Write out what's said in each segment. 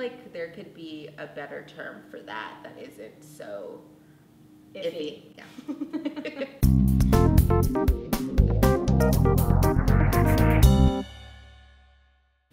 like there could be a better term for that isn't so iffy. Yeah.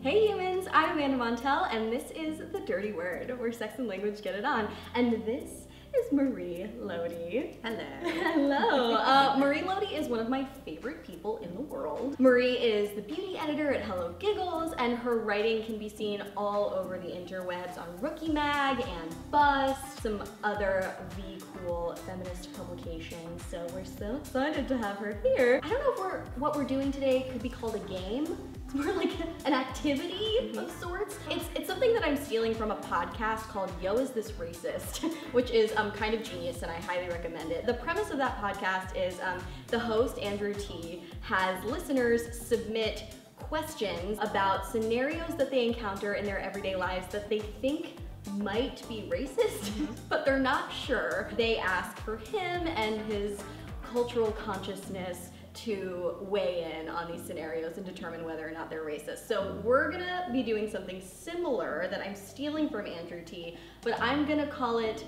Hey humans, I'm Montell, and this is The Dirty Word, where sex and language get it on. And this is Marie Lodi. Hello. Hello. Marie Lodi is one of my favorite people in the world. Marie is the beauty editor at HelloGiggles, and her writing can be seen all over the interwebs on Rookie Mag and Bust, some other cool feminist publications. So we're so excited to have her here. I don't know if what we're doing today could be called a game. It's more like an activity of sorts. It's something that I'm stealing from a podcast called Yo, Is This Racist? Which is kind of genius, and I highly recommend it. The premise of that podcast is the host, Andrew T, has listeners submit questions about scenarios that they encounter in their everyday lives that they think might be racist, but they're not sure. They ask for him and his cultural consciousness to weigh in on these scenarios and determine whether or not they're racist. So we're gonna be doing something similar that I'm stealing from Andrew T, but I'm gonna call it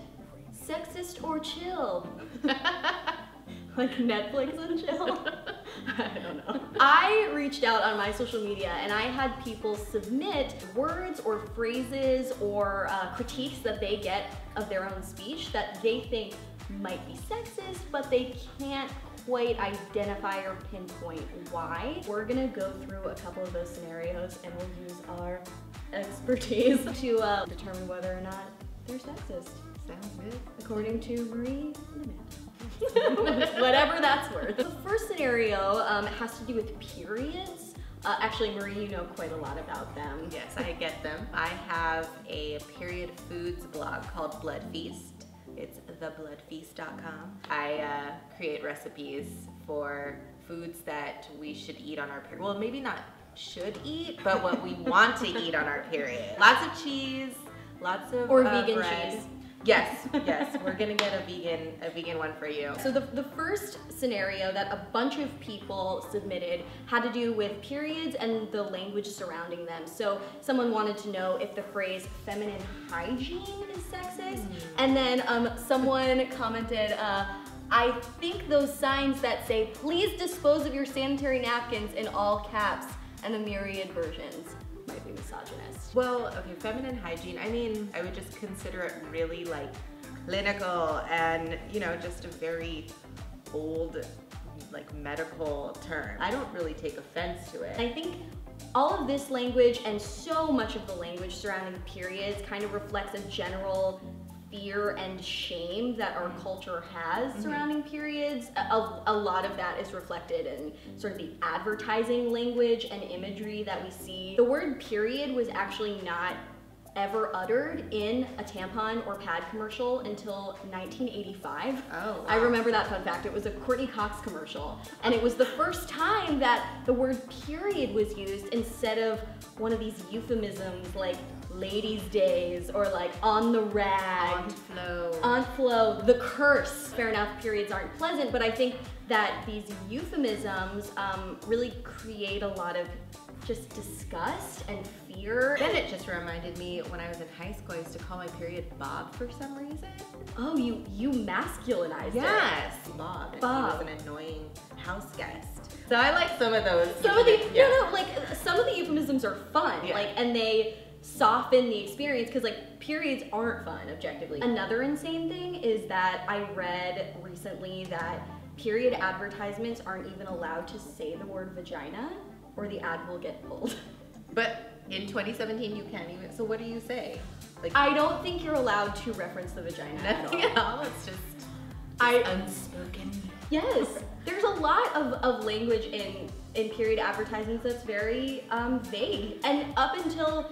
Sexist or Chill. Like Netflix and chill? I don't know. I reached out on my social media and I had people submit words or phrases or critiques that they get of their own speech that they think might be sexist, but they can't quite identify or pinpoint why. We're gonna go through a couple of those scenarios and we'll use our expertise to determine whether or not they're sexist. Sounds good. According to Marie Lodi. Whatever that's worth. The first scenario has to do with periods. Actually, Marie, you know quite a lot about them. Yes, I get them. I have a period foods blog called Blood Feast. It's thebloodfeast.com. I create recipes for foods that we should eat on our period. Well, maybe not should eat, but what we want to eat on our period. Lots of cheese, lots of vegan bread. cheese. Yes, yes, we're gonna get a vegan one for you. So the first scenario that a bunch of people submitted had to do with periods and the language surrounding them. So someone wanted to know if the phrase feminine hygiene is sexist, and then someone commented, I think those signs that say, please dispose of your sanitary napkins in all caps, and the myriad versions might be misogynist. Well, okay, feminine hygiene, I mean, I would just consider it really like clinical and, you know, just a very old, like medical term. I don't really take offense to it. I think all of this language and so much of the language surrounding periods kind of reflects a general fear and shame that our culture has surrounding periods. A lot of that is reflected in sort of the advertising language and imagery that we see. The word period was actually not ever uttered in a tampon or pad commercial until 1985. Oh, wow. I remember that fun fact. It was a Courtney Cox commercial, and it was the first time that the word period was used instead of one of these euphemisms like ladies' days or like on the rag. Aunt Flo, the curse. Fair enough, periods aren't pleasant, but I think that these euphemisms really create a lot of just disgust and fear. Then it just reminded me when I was in high school, I used to call my period Bob for some reason. Oh, you masculinized yes. it. Bob. Bob. He was an annoying house guest. So I like some of those. Some of the euphemisms are fun, Yeah. and they soften the experience because like periods aren't fun objectively. Another insane thing is that I read recently that period advertisements aren't even allowed to say the word vagina or the ad will get pulled. But in 2017 you can't even, so what do you say? Like, I don't think you're allowed to reference the vagina at nothing all. at all, it's just unspoken. Yes, there's a lot of language in period advertisements that's very vague. And up until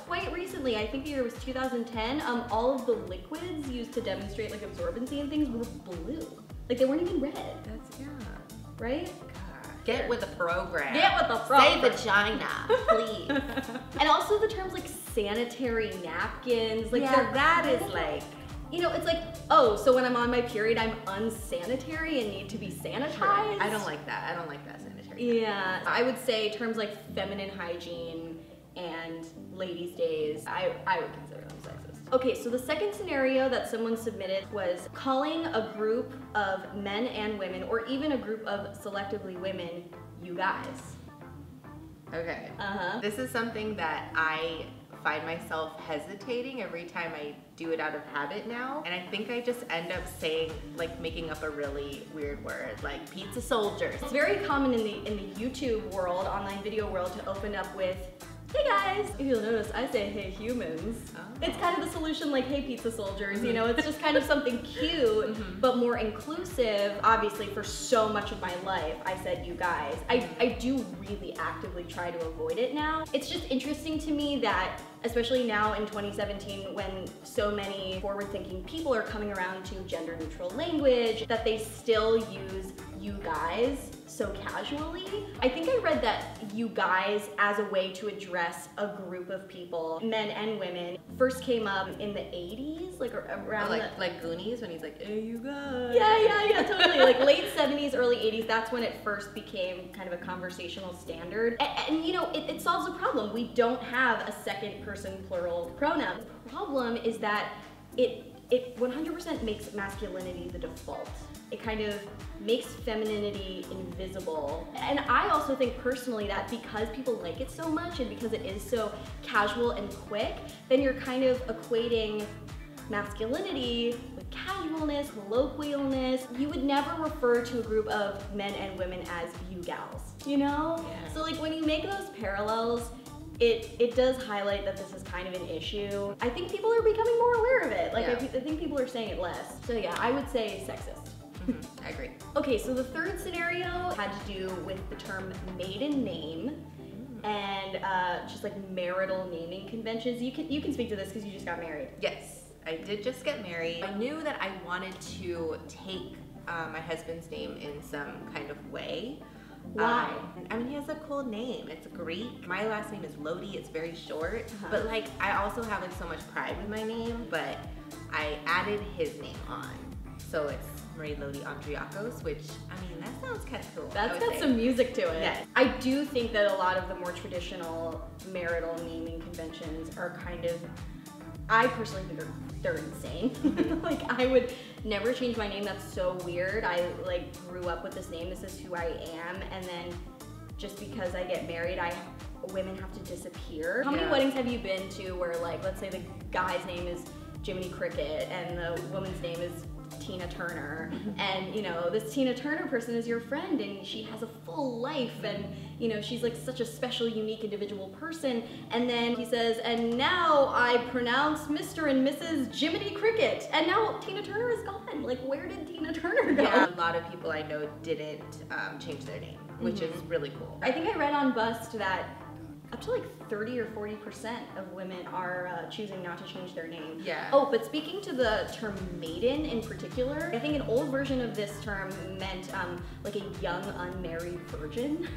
quite recently, I think the year was 2010, all of the liquids used to demonstrate like absorbency and things were blue. Like they weren't even red. That's, yeah. Right? Get with the program. Get with the program. Say vagina, please. And also the terms like sanitary napkins. Like that is like, you know, it's like, oh, so when I'm on my period, I'm unsanitary and need to be sanitized? I don't like that. I don't like that sanitary. Yeah. I would say terms like feminine hygiene and ladies' days, I would consider them sexist. Okay, so the second scenario that someone submitted was calling a group of men and women, or even a group of selectively women, you guys. Okay. This is something that I find myself hesitating every time I do it out of habit now. And I think I just end up saying, like, making up a really weird word, like pizza soldiers. It's very common in the YouTube world, online video world, to open up with, hey guys. If you'll notice, I say, hey humans. Oh. It's kind of the solution, like, hey pizza soldiers, you know, it's just kind of something cute, but more inclusive. Obviously, for so much of my life, I said you guys. I do really actively try to avoid it now. It's just interesting to me that, especially now in 2017, when so many forward-thinking people are coming around to gender-neutral language, that they still use you guys so casually. I think I read that you guys, as a way to address a group of people, men and women, first came up in the 80s, like around like Goonies, when he's like, hey you guys. Yeah, totally. Like late 70s, early 80s, that's when it first became kind of a conversational standard. And you know, it solves a problem. We don't have a second person plural pronoun. The problem is that it 100% makes masculinity the default. It kind of makes femininity invisible. And I also think personally that because people like it so much and because it is so casual and quick, then you're kind of equating masculinity with casualness, colloquialness. You would never refer to a group of men and women as you gals, you know? Yeah. So like when you make those parallels, it does highlight that this is kind of an issue. I think people are becoming more aware of it. Like, yeah. I think people are saying it less. So yeah, I would say sexist. I agree. Okay, so the third scenario had to do with the term maiden name and just like marital naming conventions. You can speak to this because you just got married. Yes, I did just get married. I knew that I wanted to take my husband's name in some kind of way. Why? I mean, he has a cool name. It's Greek. My last name is Lodi. It's very short. But like, I also have like so much pride with my name, but I added his name on. So it's Marie Lodi of HelloGiggles, which, I mean, that sounds kind of cool. That's got some music to it. Yes. I do think that a lot of the more traditional marital naming conventions are kind of, I personally think they're insane. Like, I would never change my name. That's so weird. I like grew up with this name. This is who I am. And then just because I get married, women have to disappear. How many weddings have you been to where, like, let's say the guy's name is Jiminy Cricket and the woman's name is Tina Turner, and you know, this Tina Turner person is your friend and she has a full life and you know, she's like such a special, unique, individual person, and then he says, and now I pronounce Mr. and Mrs. Jiminy Cricket, and now Tina Turner is gone. Like, where did Tina Turner go? Yeah, a lot of people I know didn't change their name, which is really cool. I think I read on Bust that up to like 30 or 40% of women are choosing not to change their name. Yeah. Oh, but speaking to the term maiden in particular, I think an old version of this term meant like a young unmarried virgin.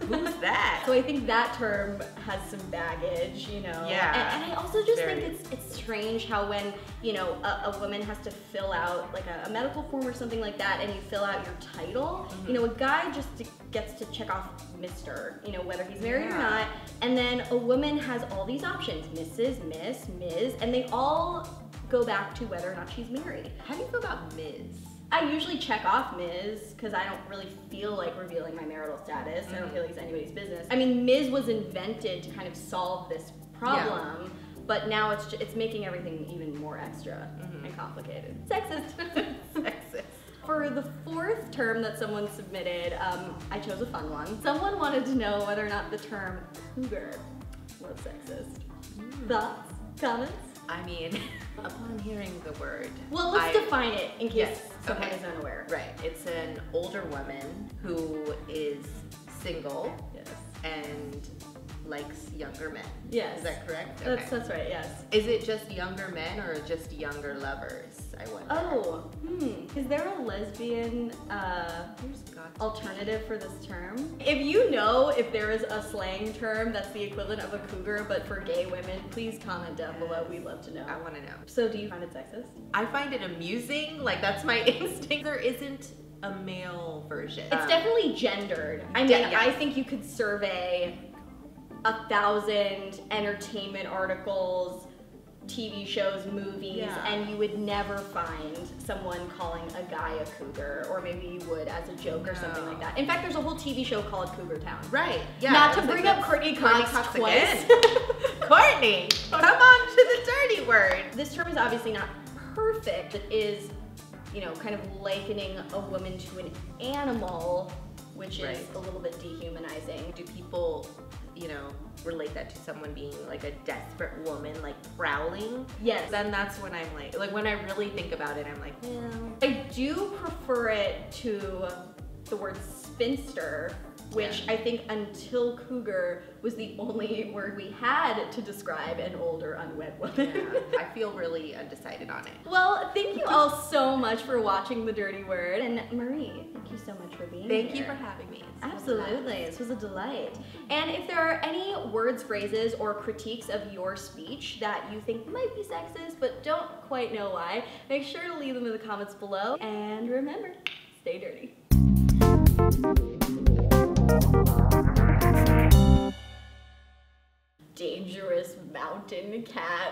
Who's that? So I think that term has some baggage, you know. Yeah. And I also just think it's strange how when, you know, a woman has to fill out like a medical form or something like that, and you fill out your title, you know, a guy just gets to check off Mr., you know, whether he's married or not, and then a woman has all these options, Mrs., Miss, Ms., and they all go back to whether or not she's married. How do you feel about Ms.? I usually check off Ms. because I don't really feel like revealing my marital status. I don't feel like it's anybody's business. I mean, Ms. was invented to kind of solve this problem, but now it's making everything even more extra and complicated. Sexist. Sexist. For the fourth term that someone submitted, I chose a fun one. Someone wanted to know whether or not the term cougar was sexist. Thoughts? Comments? I mean, upon hearing the word... Well, let's define it in case someone is unaware. Right. It's an older woman who is single and likes younger men. Yes. Is that correct? That's right, yes. Is it just younger men or just younger lovers, I wonder? Oh, is there a lesbian alternative for this term? If you know if there is a slang term that's the equivalent of a cougar but for gay women, please comment down below. We'd love to know. I want to know. So do you find it sexist? I find it amusing. Like, that's my instinct. There isn't a male version. It's definitely gendered. I mean, I think you could survey 1,000 entertainment articles, TV shows, movies, and you would never find someone calling a guy a cougar, or maybe you would as a joke or something like that. In fact, there's a whole TV show called Cougar Town. Right. Yeah. Not to bring up Courtney Cox twice. Courtney, come on to the dirty word. This term is obviously not perfect. It is, you know, kind of likening a woman to an animal, which is a little bit dehumanizing. Do people, you know, relate that to someone being like a desperate woman, like prowling? Yes. Then that's when I'm like when I really think about it, I'm like, well. I do prefer it to the word spinster, which I think until cougar was the only word we had to describe an older unwed woman. Yeah, I feel really undecided on it. Well, thank you all so much for watching The Dirty Word, and Marie, thank you so much for being here. Thank you for having me. Absolutely, this was a delight. And if there are any words, phrases, or critiques of your speech that you think might be sexist but don't quite know why, make sure to leave them in the comments below. And remember, stay dirty. Dangerous mountain cat.